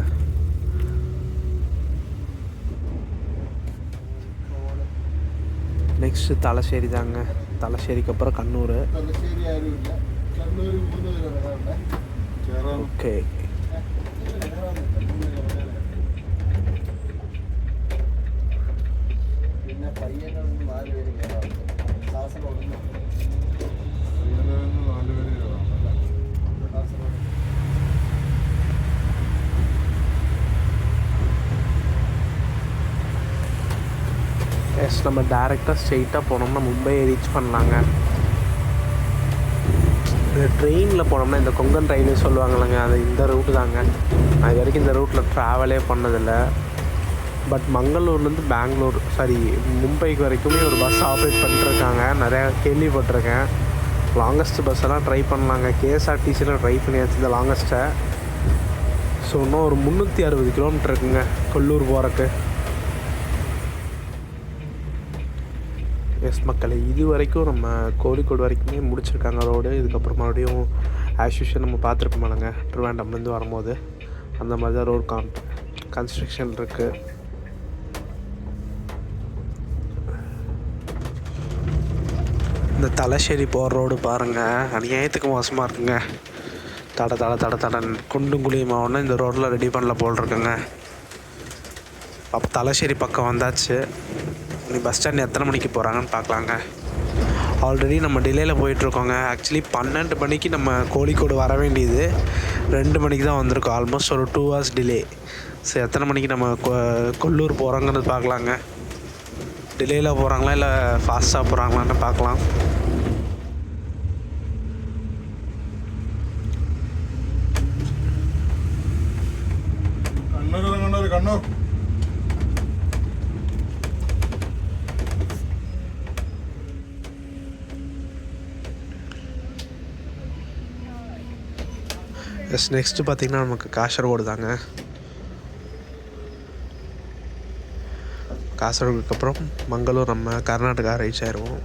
Speaker 1: நெக்ஸ்ட்டு தலശ്ശേരി தாங்க. தலശ്ശേരിக்கு அப்புறம் கண்ணூர். ஓகே,
Speaker 2: പിന്നെ പയ്യനൊന്നും 4 പേര് കയറാം. കാസർഗോഡ്
Speaker 1: எஸ், நம்ம டேரெக்டாக ஸ்ட்ரெயிட்டாக போனோம்னா மும்பையை ரீச் பண்ணலாங்க. ட்ரெயினில் போனோம்னா இந்த கொங்கன் ரயில்வே சொல்லுவாங்கள்லங்க, அது இந்த ரூட்டு தாங்க. நான் இது வரைக்கும் இந்த ரூட்டில் ட்ராவலே பண்ணதில்லை. பட் மங்களூர்லேருந்து பெங்களூர் மும்பைக்கு வரைக்குமே ஒரு பஸ் ஆப்ரேட் பண்ணிட்டுருக்காங்க. நிறையா கேள்விப்பட்டிருக்கேன். லாங்கஸ்ட் பஸ்ஸெல்லாம் ட்ரை பண்ணலாங்க. KSRTCயில் ட்ரை பண்ணியாச்சு இந்த லாங்கஸ்ட்டை. ஸோ இன்னும் ஒரு 360 கிலோமீட்டர் இருக்குங்க கொல்லூர் போகிறக்கு. எஸ் மக்களே, இது வரைக்கும் நம்ம கோழிக்கோடு வரைக்குமே முடிச்சிருக்காங்க ரோடு. இதுக்கப்புறம் மறுபடியும் ஆஸ் யூஷுவல் நம்ம பார்த்துருப்போமாங்க ட்ரிவாண்டம்லேருந்து வரும்போது அந்த மாதிரி தான் ரோடு கன்ஸ்ட்ரக்ஷன் இருக்குது. இந்த தலശ്ശേരി போகிற ரோடு பாருங்கள், அநியாயத்துக்கு மோசமாக இருக்குங்க. தடன் குண்டும் குழியுமாவோன்னு இந்த ரோடில் ரெடி பண்ணல போல் இருக்குங்க. அப்போ தலശ്ശേരി பக்கம் வந்தாச்சு. நீ பஸ் ஸ்டாண்ட் எத்தனை மணிக்கு போகிறாங்கன்னு பார்க்கலாங்க. ஆல்ரெடி நம்ம டிலேயில் போயிட்டுருக்கோங்க. ஆக்சுவலி 12 மணிக்கு நம்ம கோழிக்கோடு வர வேண்டியது 2 மணிக்கு தான் வந்திருக்கோம். ஆல்மோஸ்ட் ஒரு 2 hours டிலே. ஸோ எத்தனை மணிக்கு நம்ம கொல்லூர் போகிறோங்கிறது பார்க்கலாங்க. டிலேயில் போகிறாங்களா இல்லை ஃபாஸ்ட்டாக போகிறாங்களான்னு பார்க்கலாம்.
Speaker 3: கண்ணூர்
Speaker 1: எஸ், நெக்ஸ்ட்டு பார்த்திங்கன்னா நமக்கு காசர்கோடு தாங்க. காசர்கோடுக்கு அப்புறம் மங்களூர், நம்ம கர்நாடகா ரீச் ஆயிடுவோம்.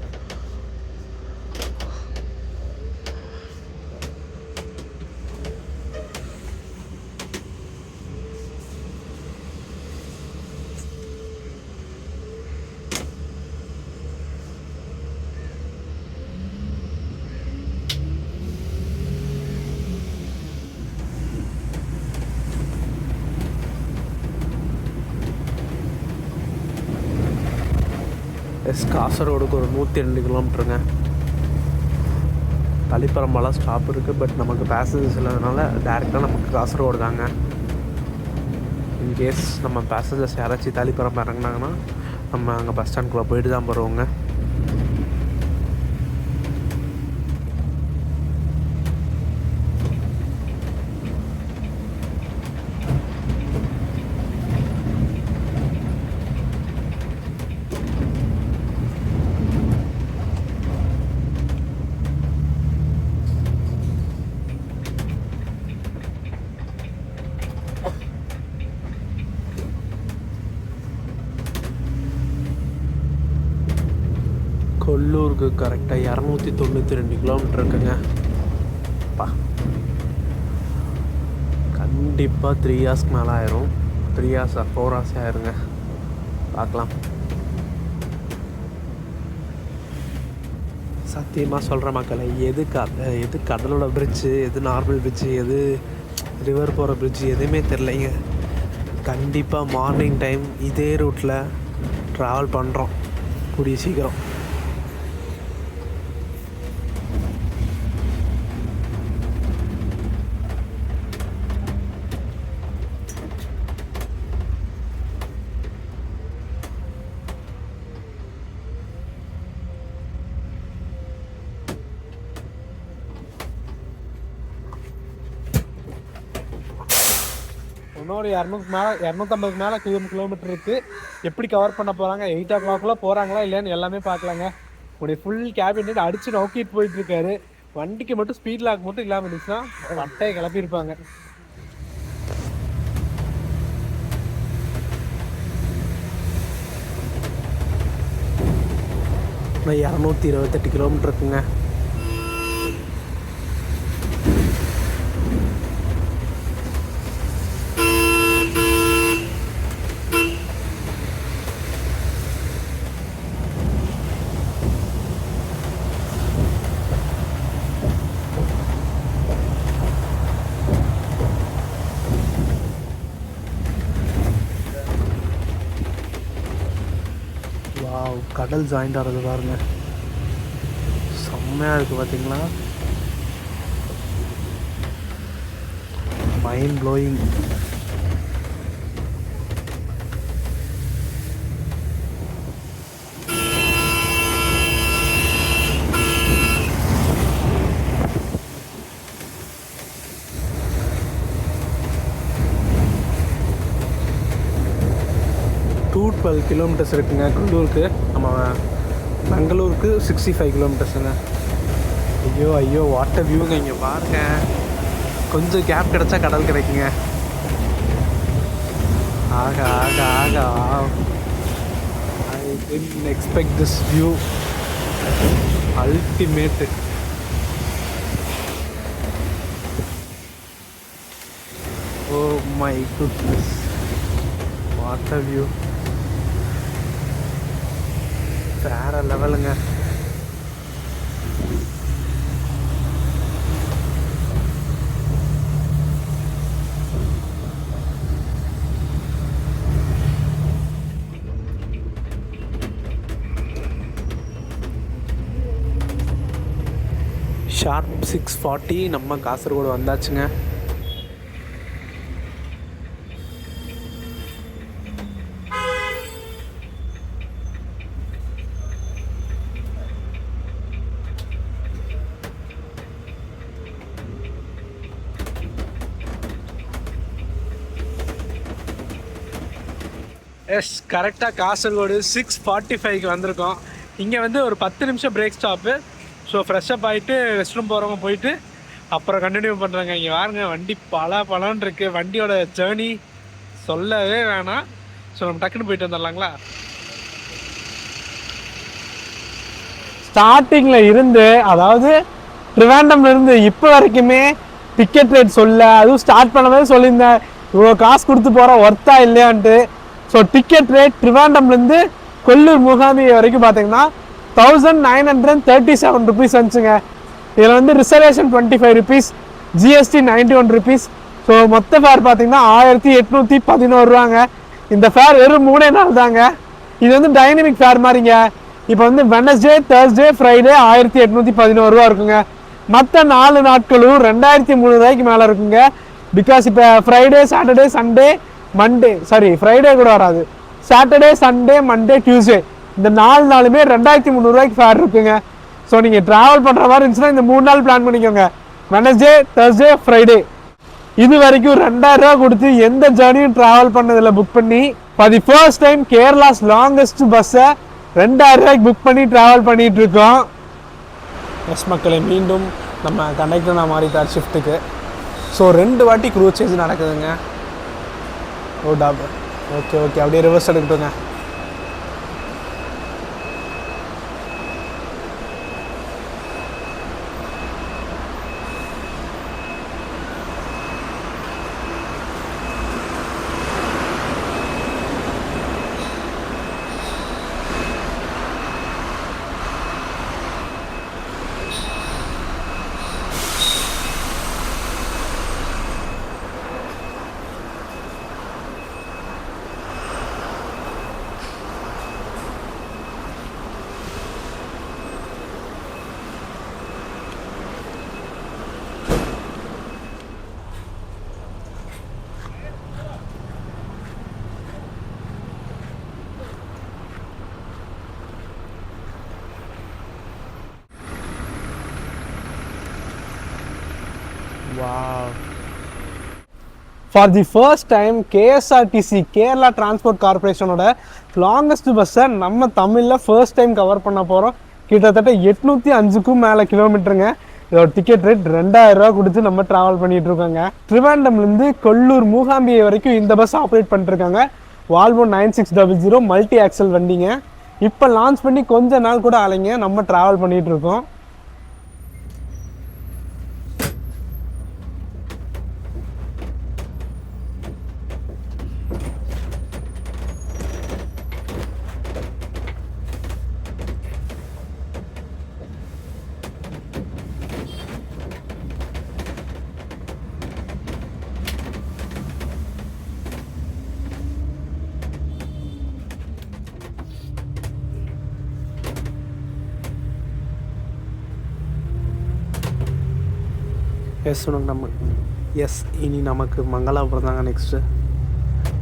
Speaker 1: காசர்கோடுக்கு ஒரு 102 கிலோமீட்டருங்க. தளிப்பரம்பெல்லாம் ஸ்டாப் இருக்குது. பட் நமக்கு பேசஞ்சர்ஸ் இல்லாதனால டேரெக்டாக நமக்கு காசர்கோடு தாங்க. இன்கேஸ் நம்ம பேசஞ்சர்ஸ் யாராச்சும் தளிப்பரம்பு இறங்கினாங்கன்னா நம்ம அங்கே பஸ் ஸ்டாண்டுக்குள்ளே போயிட்டு தான் போகிறோங்க. கொல்லூருக்கு கரெக்டாக 292 கிலோமீட்டர் இருக்குங்க. கண்டிப்பாக 3 ஹார்ஸ்க்கு மேலே ஆயிரும். 3 ஹார்ஸ் 4 ஹார்ஸ் ஆயிருங்க. பார்க்கலாம். சத்தியமாக சொல்கிற மக்களை, எது கடலோட பிரிட்ஜு, எது நார்மல் பிரிட்ஜு, எது ரிவர் போகிற பிரிட்ஜு எதுவுமே தெரிலைங்க. கண்டிப்பாக மார்னிங் டைம் இதே ரூட்டில் ட்ராவல் பண்ணுறோம் கூடிய சீக்கிரம். இன்னொரு 250 மேலே கிலோமீட்டர் இருக்குது. எப்படி கவர் பண்ண போகிறாங்க, 8 o'clock போகிறாங்களா இல்லைன்னு எல்லாமே பார்க்கலாங்க. உடைய ஃபுல் கேபினெட் அடித்து நோக்கிட்டு போயிட்டுருக்காரு. வண்டிக்கு மட்டும் ஸ்பீட் லாக் மட்டும் இல்லாமல் இருந்துச்சுன்னா வட்டையை கிளப்பியிருப்பாங்க. இன்னும் 228 கிலோமீட்டர் இருக்குங்க. கடல் ஜாயிண்ட் ஆகிறது பாருங்க, செம்மையாக இருக்குது பார்த்தீங்களா. Mind blowing. கிலோமீட்டர்ஸ் இருக்குங்க கொல்லூருக்கு. நம்ம பெங்களூருக்கு 65 கிலோமீட்டர்ஸுங்க. ஐயோ வாட்டர் வியூங்க இங்கே பாருங்க. கொஞ்சம் கேப் கிடச்சா கடல் கிடைக்குங்க. ஆகா I didn't expect this view. Ultimate. Oh my goodness, water view வேற லெவலுங்க. ஷார்ப் 6:40 நம்ம காசர்கோடு வந்தாச்சுங்க. எஸ், கரெக்டாக காசர்கோடு 6:45க்கு வந்திருக்கோம். இங்கே வந்து ஒரு 10 நிமிஷம் பிரேக் ஸ்டாப்பு. ஸோ ஃப்ரெஷ்ஷப் ஆகிட்டு ரெஸ்ட் ரூம் போகிறவங்க போயிட்டு அப்புறம் கண்டினியூ பண்ணுறாங்க. இங்கே பாருங்க, வண்டி பலன்னு இருக்குது. வண்டியோட ஜேர்னி சொல்லவே வேணாம். ஸோ நம்ம டக்குன்னு போயிட்டு வந்துடலாங்களா. ஸ்டார்டிங்கில் இருந்து, அதாவது ட்ரிவாண்டம்ல இருந்து இப்போ வரைக்குமே டிக்கெட் ரேட் அதுவும் ஸ்டார்ட் பண்ணவே சொல்லியிருந்தேன், இவ்வளோ காசு கொடுத்து போகிற ஒர்த்தா இல்லையான்ட்டு. ஸோ டிக்கெட் ரேட் ட்ரிவாண்டம்லேருந்து கொல்லூர் முகாமி வரைக்கும் பார்த்தீங்கன்னா 1937 ருபீஸ் வந்துச்சுங்க. இதில் வந்து reservation 25 rupees, GST 91 rupees. So மொத்த ஃபேர் பார்த்தீங்கன்னா 1811 ரூபாங்க. இந்த ஃபேர் வெறும் 3 நாள் தாங்க. இது வந்து டைனமிக் ஃபேர் மாதிரிங்க. இப்போ வந்து வெனஸ்டே, தேர்ஸ்டே, ஃப்ரைடே 1811 ரூபா இருக்குங்க. மற்ற 4 நாட்களும் 2300 ரூபாய்க்கு மேலே இருக்குங்க. பிகாஸ் இப்போ Friday, Saturday, Sunday, Monday, sorry Friday கூட வராது, சாட்டர்டே, சண்டே, மண்டே, டியூஸ்டே இந்த 4 நாளுமே 2300 ரூபாய்க்கு ஃபேர் இருக்குங்க. ஸோ நீங்கள் ட்ராவல் பண்ணுற மாதிரி இருந்துச்சுன்னா இந்த 3 நாள் பிளான் பண்ணிக்கோங்க. Wednesday, Thursday, Friday. இது வரைக்கும் 2000 ரூபா கொடுத்து எந்த ஜேர்னியும் ட்ராவல் பண்ணதில்லை புக் பண்ணி. For the first time Kerala's longest பஸ்ஸை 2000 ரூபாய்க்கு புக் பண்ணி ட்ராவல் பண்ணிட்டு இருக்கோம். எஸ் மக்களே, மீண்டும் நம்ம கண்டக்டர் மாறிட்டார் ஷிஃப்ட்டுக்கு. ஸோ 2 வாட்டி க்ரூஸ் சேஞ்ச் நடக்குதுங்க. ஓ டாப், ஓகே ஓகே, அப்படியே ரிவர்ஸ் எடுக்கட்டுங்க. For the first time KSRTC Kerala transport கார்பரேஷனோட லாங்கஸ்ட் பஸ்ஸை நம்ம தமிழில் ஃபர்ஸ்ட் டைம் கவர் பண்ண போகிறோம். கிட்டத்தட்ட 805க்கும் மேலே கிலோமீட்டருங்க. இதோட டிக்கெட் ரேட் 2000 ரூபா கொடுத்து நம்ம ட்ராவல் பண்ணிட்டு இருக்கோங்க. ட்ரிவாண்டம்லேருந்து கொல்லூர் மூகாம்பிகை வரைக்கும் இந்த பஸ் ஆப்ரேட் பண்ணிட்டுருக்காங்க. வால்வோ 9600 மல்டி ஆக்சல் வண்டிங்க. இப்போ லான்ச் பண்ணி கொஞ்ச நாள் கூட ஆலைங்க, நம்ம ட்ராவல் பண்ணிட்டு இருக்கோம். இனி நமக்கு மங்களாபுரம் தாங்க நெக்ஸ்ட்டு.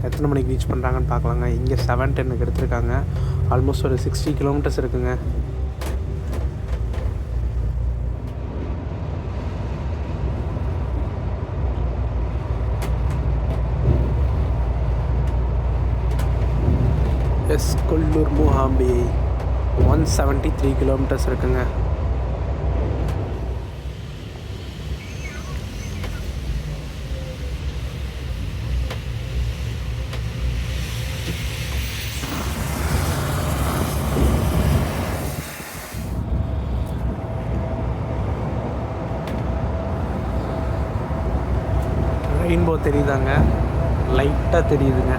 Speaker 1: எத்தனை மணிக்கு ரீச் பண்ணுறாங்கன்னு பார்க்கலாங்க. இங்கே 7:10க்கு எடுத்திருக்காங்க. ஆல்மோஸ்ட் ஒரு 60 கிலோமீட்டர்ஸ் இருக்குங்க. கொல்லூர் மூகாம்பிகை 173 கிலோமீட்டர்ஸ் இருக்குங்க. ரெயின்போ தெரியுதாங்க, லைட்டாக தெரியுதுங்க.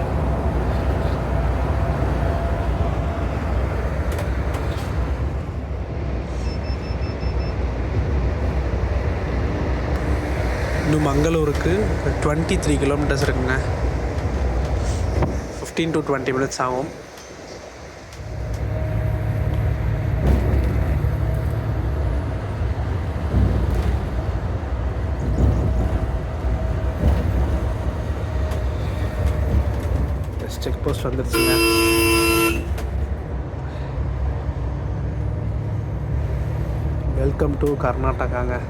Speaker 1: இன்னும் மங்களூருக்கு 23 கிலோமீட்டர்ஸ் இருக்குங்க. 15 to 20 minutes ஆகும். செக் போஸ்ட் வந்துருச்சுங்க. வெல்கம் டு கர்நாடகாங்க.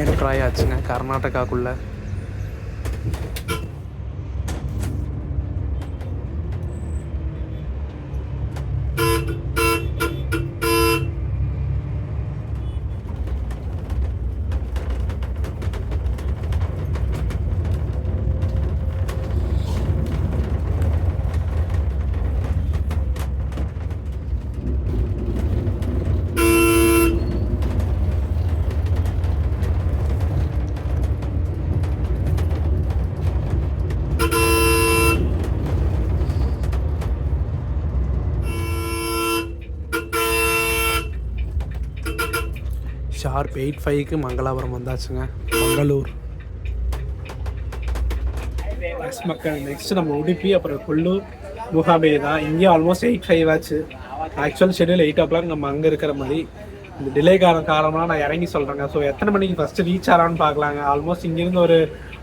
Speaker 1: என்ட்ரு ஆயாச்சுங்க கர்நாடகாக்குள்ளே. ஷார்ப் 8:05க்கு மங்களாபுரம் வந்தாச்சுங்க, மங்களூர். மக்கள் நெக்ஸ்ட் நம்ம உடுப்பி, அப்புறம் கொல்லூர், மூகாம்பிகை தான். இங்கே ஆல்மோஸ்ட் 8:05 ஆச்சு. ஆக்சுவல் ஷெடியூல் 8 o'clock நம்ம அங்கே இருக்கிற மாதிரி. இந்த டிலே காரணமாக நான் இறங்கி சொல்கிறேங்க. ஸோ எத்தனை மணிக்கு ஃபஸ்ட்டு ரீச் ஆகலான்னு பார்க்கலாங்க. ஆல்மோஸ்ட் இங்கேருந்து ஒரு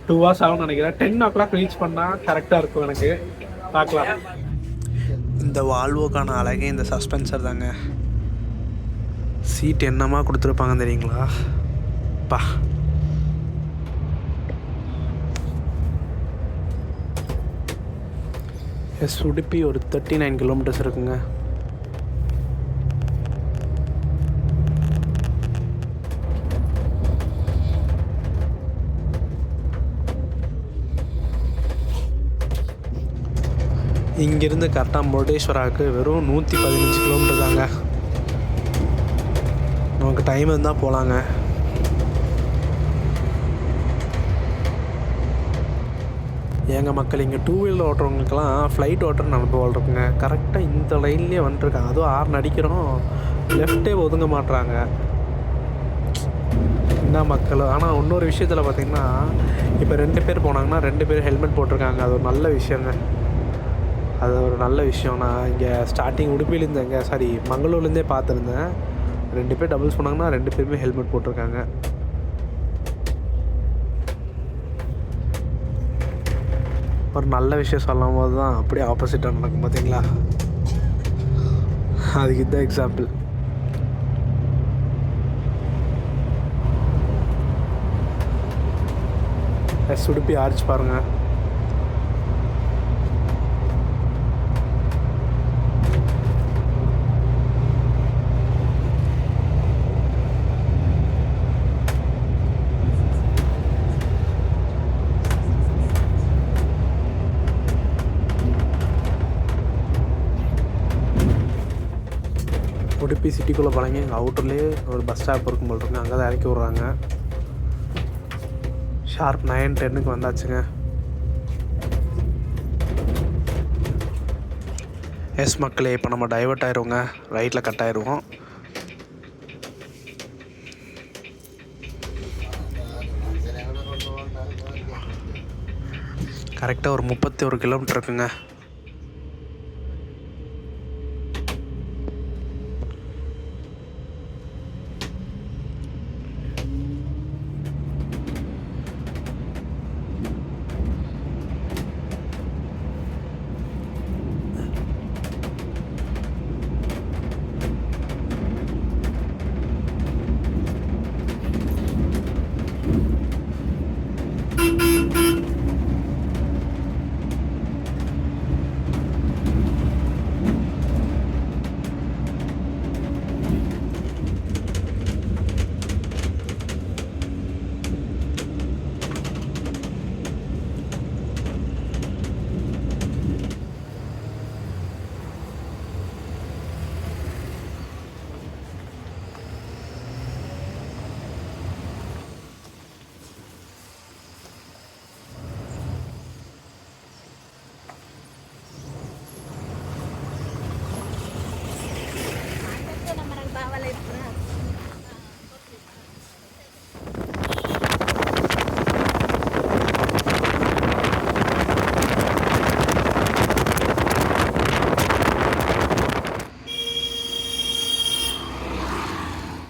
Speaker 1: 2 hours ஆகும்னு நினைக்கிறேன். 10 o'clock ரீச் பண்ணால் கரெக்டாக இருக்கும் எனக்கு. பார்க்கலாம். இந்த வால்வோக்கான அழகே இந்த சஸ்பென்சர் தாங்க. சீட் என்னமா கொடுத்துருப்பாங்க தெரியுங்களா? பா, எஸ் உடுப்பி ஒரு 39 kilometers இருக்குங்க. இங்கேருந்து கரெக்டாக முருடேஸ்வராவுக்கு வெறும் 115 kilometers தாங்க. நமக்கு டைம் இருந்தால் போகலாங்க. எங்கள் மக்கள் இங்கே 2 wheeler ஓட்டுறவங்களுக்கெல்லாம் ஃப்ளைட் ஓட்டுறன்னு அனுபவம் இருக்குங்க. கரெக்டாக இந்த லைன்லேயே வந்துட்டுருக்காங்க. அதுவும் 6 அடிக்கிறோம், லெஃப்டே ஒதுங்க மாட்டுறாங்க. என்ன மக்கள். ஆனால் இன்னொரு விஷயத்தில் பார்த்திங்கன்னா, இப்போ 2 பேர் போனாங்கன்னா 2 பேர் ஹெல்மெட் போட்டிருக்காங்க. அது ஒரு நல்ல விஷயங்க. அது ஒரு நல்ல விஷயம். நான் இங்கே ஸ்டார்டிங் உடுப்பிலேருந்து மங்களூர்லேருந்தே பார்த்துருந்தேன். 2 பேர் டபுள்ஸ் போனாங்கன்னா 2 பேருமே ஹெல்மெட் போட்டிருக்காங்க. ஒரு நல்ல விஷயம் சொல்லும் போது தான் அப்படியே ஆப்போசிட்டாக நடக்கும் பார்த்தீங்களா? அதுக்கு இதுதான் எக்ஸாம்பிள். உடுப்பி ஆர்ச் பாருங்கள். உடுப்பி சிட்டிக்குள்ளே போகிறாங்க. எங்கள் அவுட்டர்லேயே ஒரு பஸ் ஸ்டாப் இருக்கும் போல் இருக்குங்க. அங்கே தான் இறக்கி விட்றாங்க. ஷார்ப் 9:10க்கு வந்தாச்சுங்க. எஸ் மக்களே, இப்போ நம்ம டைவர்ட் ஆயிடுவோங்க. ரைட்டில் கட் ஆயிடுவோம். கரெக்டாக ஒரு 31 kilometer இருக்குங்க.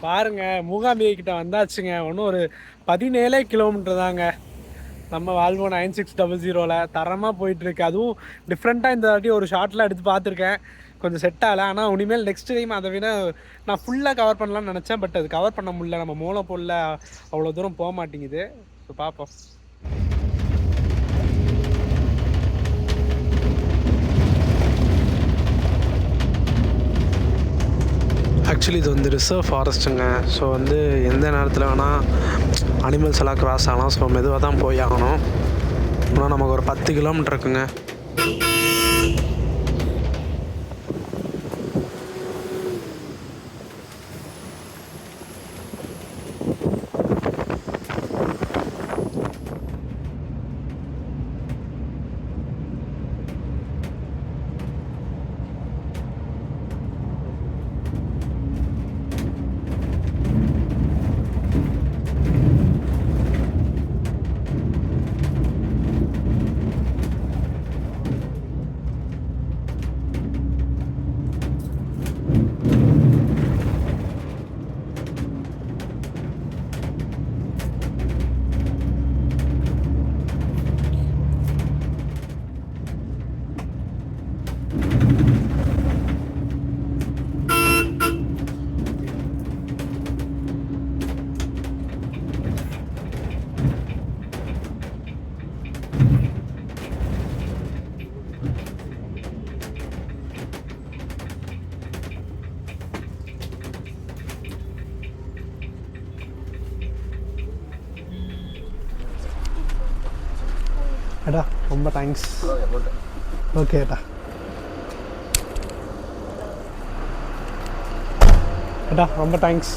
Speaker 1: பாருங்க, மூகாம்பிகை கிட்ட வந்தாச்சுங்க. இன்னும் ஒரு 17 kilometer தாங்க. நம்ம வால்வோ 9600ல் தரமாக போயிட்டுருக்கு. அதுவும் டிஃப்ரெண்ட்டாக இந்த வாட்டி ஒரு ஷார்ட்லாம் எடுத்து பார்த்துருக்கேன். கொஞ்சம் செட் ஆகலை. ஆனால் இனிமேல் நெக்ஸ்ட் டைம் அதை விட நான் ஃபுல்லாக கவர் பண்ணலான்னு நினச்சேன். பட் அது கவர் பண்ண முடியல. நம்ம மூலப்பொருளில் அவ்வளோ தூரம் போக மாட்டேங்குது. ஸோ பார்ப்போம். ஆக்சுவலி இது வந்து ரிசர்வ் ஃபாரஸ்ட்டுங்க. ஸோ வந்து எந்த நேரத்தில் வேணால் அனிமல்ஸ் எல்லாம் கிராஸ் ஆகலாம். ஸோ மெதுவாக தான் போய் ஆகணும். ஆனால் நமக்கு ஒரு 10 kilometer இருக்குங்க. ஏடா ரொம்ப தேங்க்ஸ். ஓகே ஏடா. ஏடா ரொம்ப தேங்க்ஸ்.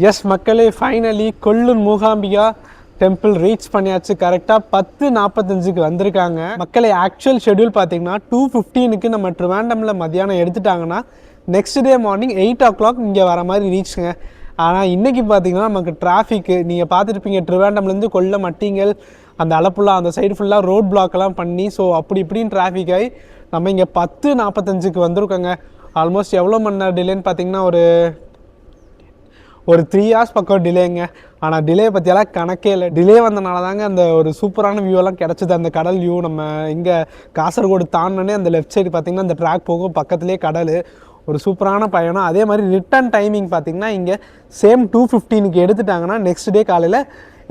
Speaker 1: எஸ் மக்களே, finally Kollur Mookambika temple reach பண்ணியாச்சு. கரெக்டாக 10:45க்கு வந்திருக்காங்க மக்களே. ஆக்சுவல் ஷெட்யூல் பார்த்தீங்கன்னா 2:15க்கு நம்ம ட்ரிவாண்டமில் மத்தியானம் எடுத்துட்டாங்கன்னா நெக்ஸ்ட் டே மார்னிங் 8 o'clock இங்கே வர மாதிரி ரீச்சுங்க. ஆனால் இன்றைக்கி பார்த்தீங்கன்னா நமக்கு டிராஃபிக்கு நீங்கள் பார்த்துருப்பீங்க, ட்ரிவாண்டம்லேருந்து கொல்லம் மட்டிங்கல் அந்த அலப்புழா அந்த சைடு ஃபுல்லாக ரோட் பிளாக்லாம் பண்ணி ஸோ அப்படி இப்படின்னு டிராஃபிக் ஆகி நம்ம இங்கே 10:45க்கு வந்திருக்கோங்க. ஆல்மோஸ்ட் எவ்வளோ மணி நேரம் டிலேன்னு பார்த்தீங்கன்னா ஒரு 3 hours பக்கம் டிலேங்க. ஆனால் டிலே பற்றியெல்லாம் கணக்கே இல்லை. டிலே வந்தனால தாங்க அந்த ஒரு சூப்பரான வியூவெல்லாம் கிடச்சிது. அந்த கடல் வியூ நம்ம இங்கே காசர்கோடு தாண்டினே அந்த லெஃப்ட் சைடு பார்த்திங்கன்னா அந்த ட்ராக் போகும், பக்கத்துலேயே கடல். ஒரு சூப்பரான பயணம். அதே மாதிரி ரிட்டர்ன் டைமிங் பார்த்திங்கன்னா இங்கே சேம் 2:15க்கு எடுத்துட்டாங்கன்னா நெக்ஸ்ட் டே காலையில்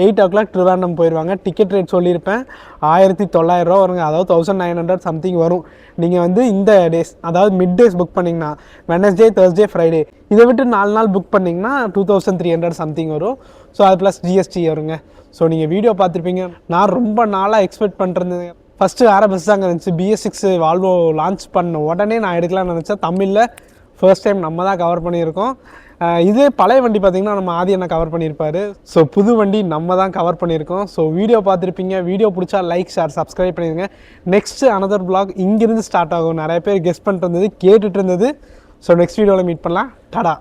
Speaker 1: 8 o'clock ட்ரிவாண்டம் போயிடுவாங்க. டிக்கெட் ரேட் சொல்லியிருப்பேன் 1900 ரூபா வருங்க, அதாவது 1900 சம்திங் வரும். நீங்கள் வந்து இந்த டேஸ் அதாவது மிட் டேஸ் புக் பண்ணிங்கன்னா வெனஸ்டே, தேர்ஸ்டே, ஃப்ரைடே இதை விட்டு 4 நாள் புக் பண்ணிங்கன்னா 2300 சம்திங் வரும். ஸோ அது ப்ளஸ் ஜிஎஸ்டி வருங்க. ஸோ நீங்கள் வீடியோ பார்த்துருப்பீங்க. நான் ரொம்ப நாளாக எக்ஸ்பெக்ட் பண்ணுறது ஃபஸ்ட்டு வேறு பஸ் தாங்க இருந்துச்சு. BS6 வால்வோ லான்ச் பண்ண உடனே நான் எடுக்கலாம்னு நினச்சேன். தமிழில் ஃபர்ஸ்ட் டைம் நம்ம தான் கவர் பண்ணியிருக்கோம். இதே பழைய வண்டி பார்த்திங்கன்னா நம்ம ஆதி அண்ணா கவர் பண்ணியிருப்பார். ஸோ புது வண்டி நம்ம தான் கவர் பண்ணியிருக்கோம். ஸோ வீடியோ பார்த்துருப்பீங்க. வீடியோ பிடிச்சா லைக், ஷேர், சப்ஸ்கிரைப் பண்ணிடுங்க. நெக்ஸ்ட்டு அனதர் vlog இங்கேருந்து ஸ்டார்ட் ஆகும். நிறைய பேர் கெஸ் பண்ணிட்டு இருந்தது, கேட்டுட்டு இருந்தது. ஸோ நெக்ஸ்ட் வீடியோவில் மீட் பண்ணலாம். டடா.